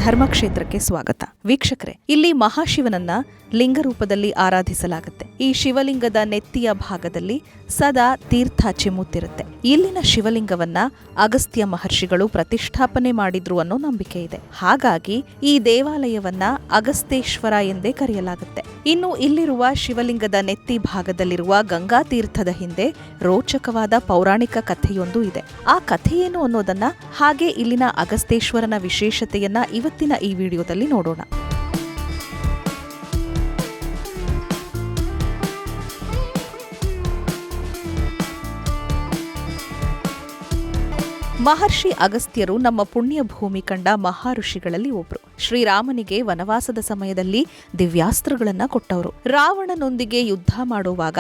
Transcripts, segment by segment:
ಧರ್ಮಕ್ಷೇತ್ರಕ್ಕೆ ಸ್ವಾಗತ. ವೀಕ್ಷಕರೇ, ಇಲ್ಲಿ ಮಹಾಶಿವನನ್ನ ಲಿಂಗ ರೂಪದಲ್ಲಿ ಆರಾಧಿಸಲಾಗುತ್ತೆ. ಈ ಶಿವಲಿಂಗದ ನೆತ್ತಿಯ ಭಾಗದಲ್ಲಿ ಸದಾ ತೀರ್ಥ ಚಿಮ್ಮುತ್ತಿರುತ್ತೆ. ಇಲ್ಲಿನ ಶಿವಲಿಂಗವನ್ನ ಅಗಸ್ತ್ಯ ಮಹರ್ಷಿಗಳು ಪ್ರತಿಷ್ಠಾಪನೆ ಮಾಡಿದ್ರು ಅನ್ನೋ ನಂಬಿಕೆ ಇದೆ. ಹಾಗಾಗಿ ಈ ದೇವಾಲಯವನ್ನ ಅಗಸ್ತೇಶ್ವರ ಎಂದೇ ಕರೆಯಲಾಗುತ್ತೆ. ಇನ್ನು ಇಲ್ಲಿರುವ ಶಿವಲಿಂಗದ ನೆತ್ತಿ ಭಾಗದಲ್ಲಿರುವ ಗಂಗಾ ತೀರ್ಥದ ಹಿಂದೆ ರೋಚಕವಾದ ಪೌರಾಣಿಕ ಕಥೆಯೊಂದು ಇದೆ. ಆ ಕಥೆಯೇನು ಅನ್ನೋದನ್ನ ಹಾಗೆ ಇಲ್ಲಿನ ಅಗಸ್ತೇಶ್ವರನ ವಿಶೇಷತೆಯನ್ನ ಇವತ್ತಿನ ಈ ವಿಡಿಯೋದಲ್ಲಿ ನೋಡೋಣ. ಮಹರ್ಷಿ ಅಗಸ್ತ್ಯರು ನಮ್ಮ ಪುಣ್ಯ ಭೂಮಿ ಕಂಡ ಮಹಾಋಷಿಗಳಲ್ಲಿ ಒಬ್ರು. ಶ್ರೀರಾಮನಿಗೆ ವನವಾಸದ ಸಮಯದಲ್ಲಿ ದಿವ್ಯಾಸ್ತ್ರಗಳನ್ನ ಕೊಟ್ಟವರು. ರಾವಣನೊಂದಿಗೆ ಯುದ್ಧ ಮಾಡುವಾಗ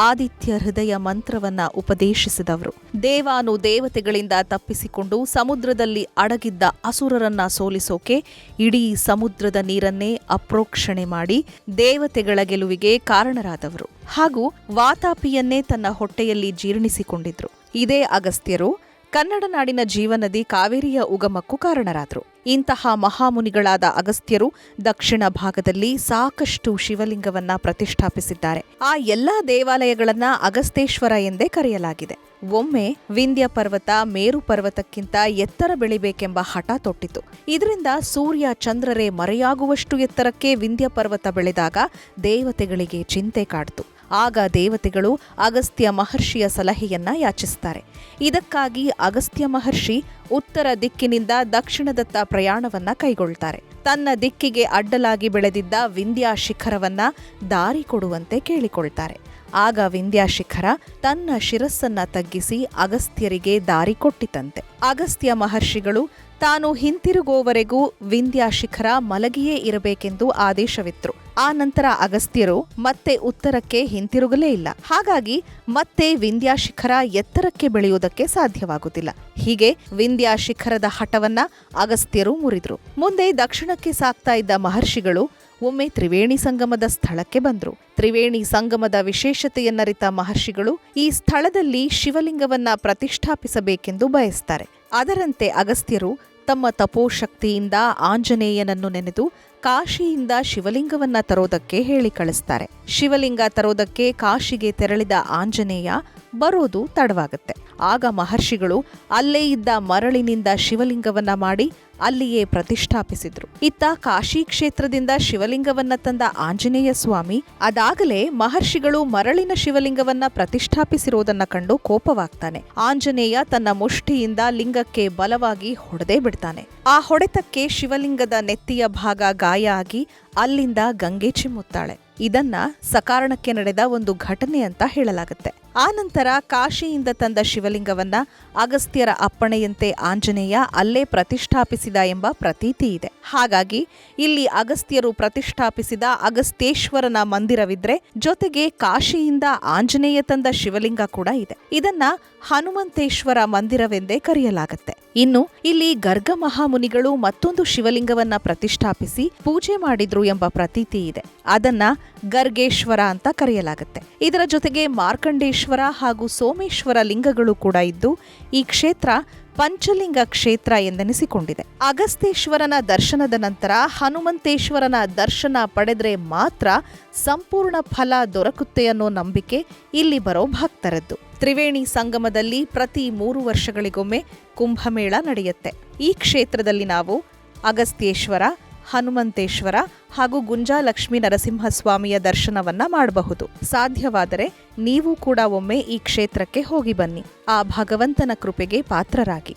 ಆದಿತ್ಯ ಹೃದಯ ಮಂತ್ರವನ್ನ ಉಪದೇಶಿಸಿದವರು. ದೇವಾನು ದೇವತೆಗಳಿಂದ ತಪ್ಪಿಸಿಕೊಂಡು ಸಮುದ್ರದಲ್ಲಿ ಅಡಗಿದ್ದ ಅಸುರರನ್ನ ಸೋಲಿಸೋಕೆ ಇಡೀ ಸಮುದ್ರದ ನೀರನ್ನೇ ಅಪ್ರೋಕ್ಷಣೆ ಮಾಡಿ ದೇವತೆಗಳ ಗೆಲುವಿಗೆ ಕಾರಣರಾದವರು. ಹಾಗೂ ವಾತಾಪಿಯನ್ನೇ ತನ್ನ ಹೊಟ್ಟೆಯಲ್ಲಿ ಜೀರ್ಣಿಸಿಕೊಂಡಿದ್ರು. ಇದೇ ಅಗಸ್ತ್ಯರು ಕನ್ನಡ ನಾಡಿನ ಜೀವನದಿ ಕಾವೇರಿಯ ಉಗಮಕ್ಕೂ ಕಾರಣರಾದರು. ಇಂತಹ ಮಹಾಮುನಿಗಳಾದ ಅಗಸ್ತ್ಯರು ದಕ್ಷಿಣ ಭಾಗದಲ್ಲಿ ಸಾಕಷ್ಟು ಶಿವಲಿಂಗವನ್ನ ಪ್ರತಿಷ್ಠಾಪಿಸಿದ್ದಾರೆ. ಆ ಎಲ್ಲಾ ದೇವಾಲಯಗಳನ್ನ ಅಗಸ್ತೇಶ್ವರ ಎಂದೇ ಕರೆಯಲಾಗಿದೆ. ಒಮ್ಮೆ ವಿಂಧ್ಯ ಪರ್ವತ ಮೇರು ಪರ್ವತಕ್ಕಿಂತ ಎತ್ತರ ಬೆಳಿಬೇಕೆಂಬ ಹಠ ತೊಟ್ಟಿತು. ಇದರಿಂದ ಸೂರ್ಯ ಚಂದ್ರರೇ ಮರೆಯಾಗುವಷ್ಟು ಎತ್ತರಕ್ಕೆ ವಿಂಧ್ಯ ಪರ್ವತ ಬೆಳೆದಾಗ ದೇವತೆಗಳಿಗೆ ಚಿಂತೆ ಕಾಡ್ತು. ಆಗ ದೇವತೆಗಳು ಅಗಸ್ತ್ಯ ಮಹರ್ಷಿಯ ಸಲಹೆಯನ್ನ ಯಾಚಿಸುತ್ತಾರೆ. ಇದಕ್ಕಾಗಿ ಅಗಸ್ತ್ಯ ಮಹರ್ಷಿ ಉತ್ತರ ದಿಕ್ಕಿನಿಂದ ದಕ್ಷಿಣದತ್ತ ಪ್ರಯಾಣವನ್ನ ಕೈಗೊಳ್ತಾರೆ. ತನ್ನ ದಿಕ್ಕಿಗೆ ಅಡ್ಡಲಾಗಿ ಬೆಳೆದಿದ್ದ ವಿಂಧ್ಯ ಶಿಖರವನ್ನ ದಾರಿ ಕೊಡುವಂತೆ ಕೇಳಿಕೊಳ್ತಾರೆ. ಆಗ ವಿಂಧ್ಯ ಶಿಖರ ತನ್ನ ಶಿರಸ್ಸನ್ನ ತಗ್ಗಿಸಿ ಅಗಸ್ತ್ಯರಿಗೆ ದಾರಿ ಕೊಟ್ಟಿತಂತೆ. ಅಗಸ್ತ್ಯ ಮಹರ್ಷಿಗಳು ತಾನು ಹಿಂತಿರುಗೋವರೆಗೂ ವಿಂಧ್ಯ ಶಿಖರ ಮಲಗಿಯೇ ಇರಬೇಕೆಂದು ಆದೇಶವಿತ್ತು. ಆ ನಂತರ ಅಗಸ್ತ್ಯರು ಮತ್ತೆ ಉತ್ತರಕ್ಕೆ ಹಿಂತಿರುಗಲೇ ಇಲ್ಲ. ಹಾಗಾಗಿ ಮತ್ತೆ ವಿಂಧ್ಯ ಶಿಖರ ಎತ್ತರಕ್ಕೆ ಬೆಳೆಯುವುದಕ್ಕೆ ಸಾಧ್ಯವಾಗುತ್ತಿಲ್ಲ. ಹೀಗೆ ವಿಂಧ್ಯ ಶಿಖರದ ಹಠವನ್ನ ಅಗಸ್ತ್ಯರು ಮುರಿದ್ರು. ಮುಂದೆ ದಕ್ಷಿಣಕ್ಕೆ ಸಾಗ್ತಾ ಇದ್ದ ಮಹರ್ಷಿಗಳು ಒಮ್ಮೆ ತ್ರಿವೇಣಿ ಸಂಗಮದ ಸ್ಥಳಕ್ಕೆ ಬಂದ್ರು. ತ್ರಿವೇಣಿ ಸಂಗಮದ ವಿಶೇಷತೆಯನ್ನರಿತ ಮಹರ್ಷಿಗಳು ಈ ಸ್ಥಳದಲ್ಲಿ ಶಿವಲಿಂಗವನ್ನ ಪ್ರತಿಷ್ಠಾಪಿಸಬೇಕೆಂದು ಬಯಸ್ತಾರೆ. ಅದರಂತೆ ಅಗಸ್ತ್ಯರು ತಮ್ಮ ತಪೋಶಕ್ತಿಯಿಂದ ಆಂಜನೇಯನನ್ನು ನೆನೆದು ಕಾಶಿಯಿಂದ ಶಿವಲಿಂಗವನ್ನ ತರೋದಕ್ಕೆ ಹೇಳಿ ಕಳಿಸ್ತಾರೆ. ಶಿವಲಿಂಗ ತರೋದಕ್ಕೆ ಕಾಶಿಗೆ ತೆರಳಿದ ಆಂಜನೇಯ ಬರೋದು ತಡವಾಗುತ್ತೆ. ಆಗ ಮಹರ್ಷಿಗಳು ಅಲ್ಲೇ ಇದ್ದ ಮರಳಿನಿಂದ ಶಿವಲಿಂಗವನ್ನ ಮಾಡಿ ಅಲ್ಲಿಯೇ ಪ್ರತಿಷ್ಠಾಪಿಸಿದ್ರು. ಇತ್ತ ಕಾಶಿ ಕ್ಷೇತ್ರದಿಂದ ಶಿವಲಿಂಗವನ್ನ ತಂದ ಆಂಜನೇಯ ಸ್ವಾಮಿ ಅದಾಗಲೇ ಮಹರ್ಷಿಗಳು ಮರಳಿನ ಶಿವಲಿಂಗವನ್ನ ಪ್ರತಿಷ್ಠಾಪಿಸಿರೋದನ್ನ ಕಂಡು ಕೋಪವಾಗ್ತಾನೆ. ಆಂಜನೇಯ ತನ್ನ ಮುಷ್ಟಿಯಿಂದ ಲಿಂಗಕ್ಕೆ ಬಲವಾಗಿ ಹೊಡೆದೇ ಬಿಡ್ತಾನೆ. ಆ ಹೊಡೆತಕ್ಕೆ ಶಿವಲಿಂಗದ ನೆತ್ತಿಯ ಭಾಗ ಗಾಯ ಆಗಿ ಅಲ್ಲಿಂದ ಗಂಗೆ ಚಿಮ್ಮುತ್ತಾಳೆ. ಇದನ್ನ ಸಕಾರಣಕ್ಕೆ ನಡೆದ ಒಂದು ಘಟನೆ ಅಂತ ಹೇಳಲಾಗುತ್ತೆ. ಆ ನಂತರ ಕಾಶಿಯಿಂದ ತಂದ ಶಿವಲಿಂಗವನ್ನ ಅಗಸ್ತ್ಯರ ಅಪ್ಪಣೆಯಂತೆ ಆಂಜನೇಯ ಅಲ್ಲೇ ಪ್ರತಿಷ್ಠಾಪಿಸಿದ ಎಂಬ ಪ್ರತೀತಿ ಇದೆ. ಹಾಗಾಗಿ ಇಲ್ಲಿ ಅಗಸ್ತ್ಯರು ಪ್ರತಿಷ್ಠಾಪಿಸಿದ ಅಗಸ್ತೇಶ್ವರನ ಮಂದಿರವಿದ್ರೆ ಜೊತೆಗೆ ಕಾಶಿಯಿಂದ ಆಂಜನೇಯ ತಂದ ಶಿವಲಿಂಗ ಕೂಡ ಇದೆ. ಇದನ್ನ ಹನುಮಂತೇಶ್ವರ ಮಂದಿರವೆಂದೇ ಕರೆಯಲಾಗುತ್ತೆ. ಇನ್ನು ಇಲ್ಲಿ ಗರ್ಗ ಮಹಾಮುನಿಗಳು ಮತ್ತೊಂದು ಶಿವಲಿಂಗವನ್ನ ಪ್ರತಿಷ್ಠಾಪಿಸಿ ಪೂಜೆ ಮಾಡಿದ್ರು ಎಂಬ ಪ್ರತೀತಿ ಇದೆ. ಅದನ್ನ ಗರ್ಗೇಶ್ವರ ಅಂತ ಕರೆಯಲಾಗುತ್ತೆ. ಇದರ ಜೊತೆಗೆ ಮಾರ್ಕಂಡೇಶ್ವರ ಹಾಗೂ ಸೋಮೇಶ್ವರ ಲಿಂಗಗಳು ಕೂಡ ಇದ್ದು ಈ ಕ್ಷೇತ್ರ ಪಂಚಲಿಂಗ ಕ್ಷೇತ್ರ ಎಂದೆನಿಸಿಕೊಂಡಿದೆ. ಅಗಸ್ತೇಶ್ವರನ ದರ್ಶನದ ನಂತರ ಹನುಮಂತೇಶ್ವರನ ದರ್ಶನ ಪಡೆದ್ರೆ ಮಾತ್ರ ಸಂಪೂರ್ಣ ಫಲ ದೊರಕುತ್ತೆ ಅನ್ನೋ ನಂಬಿಕೆ ಇಲ್ಲಿ ಬರೋ ಭಕ್ತರದ್ದು. ತ್ರಿವೇಣಿ ಸಂಗಮದಲ್ಲಿ ಪ್ರತಿ 3 ವರ್ಷಗಳಿಗೊಮ್ಮೆ ಕುಂಭಮೇಳ ನಡೆಯುತ್ತೆ. ಈ ಕ್ಷೇತ್ರದಲ್ಲಿ ನಾವು ಅಗಸ್ತೇಶ್ವರ, ಹನುಮಂತೇಶ್ವರ ಹಾಗೂ ಗುಂಜಾಲಕ್ಷ್ಮೀ ನರಸಿಂಹಸ್ವಾಮಿಯ ದರ್ಶನವನ್ನ ಮಾಡಬಹುದು. ಸಾಧ್ಯವಾದರೆ ನೀವು ಕೂಡ ಒಮ್ಮೆ ಈ ಕ್ಷೇತ್ರಕ್ಕೆ ಹೋಗಿ ಬನ್ನಿ. ಆ ಭಗವಂತನ ಕೃಪೆಗೆ ಪಾತ್ರರಾಗಿ.